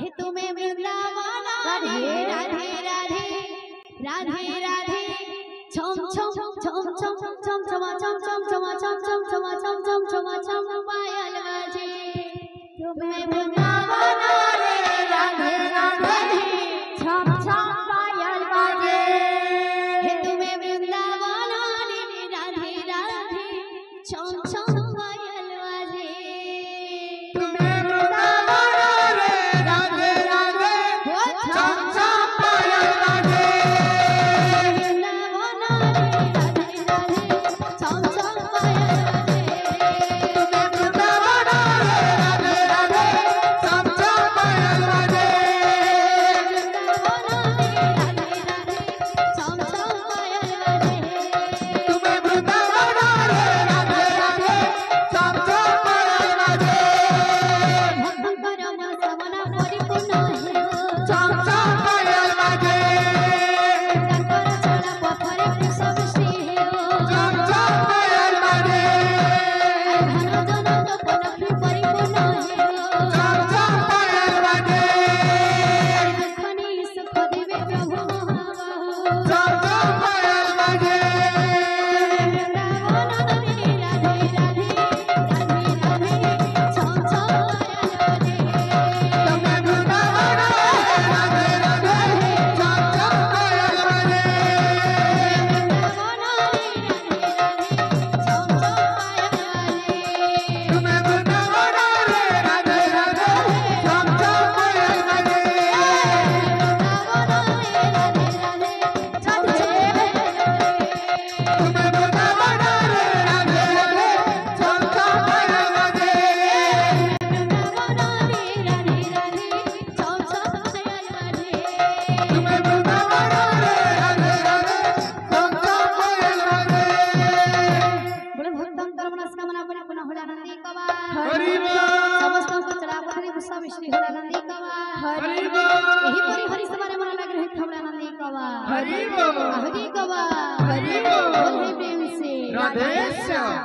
हे तुम्हें वृंदावन राधे राधे राधे राधे राधे छम छम छम छम छम छम छम छम छम छम छम छम छम छम छम छम पायल बाजे तुम्हें वृंदावन रे राधे राधे छम छम पायल बाजे हे तुम्हें वृंदावन रे राधे राधे छम छम पायल बाजे तुम्हें वृंदावन रे राधे राधे छम छम पायल बाजे वृंदावन रे राधे राधे छम छम पायल बाजे तुम्हें वृंदावन रे राधे राधे छम छम पायल बाजे वृंदावन रे राधे राधे छम छम पायल बाजे तुम्हें वृंदावन रे राधे राधे छम छम पायल बाजे भक्तर मन सवना परिपूर्ण हेउ छम छम पायल बाजे कंकर छोड़ा पफरे सब श्री हेउ छम छम पायल बाजे धन जनक पलखी परिपूर्ण हेउ छम छम पायल बाजे दुखनी सुख देवे प्रभु महाबाहु छम छम पायल बाजे वृंदावन रे राधे राधे राधे राधे छम छम पायल बाजे तुम्हें वृंदावन रे राधे राधे छम छम पायल बाजे वृंदावन रे राधे राधे छम छम पायल बाजे तुम्हें वृंदावन रे राधे राधे छम छम पायल बाजे तुम्हें वृंदावन रे राधे राधे छम छम पायल बाजे बोले भक्तम कर्मणस्कामना परिपूर्ण होलानंदी कवा हरि बोल समस्त चढ़ापति गुस्सा विश्री होलानंदी कवा हरि बोल यही परि हरि समारे मन लग रहे होलानंदी कवा हरि बोल हरि कवा हरि बोल बोले प्रेम से राधे श्याम।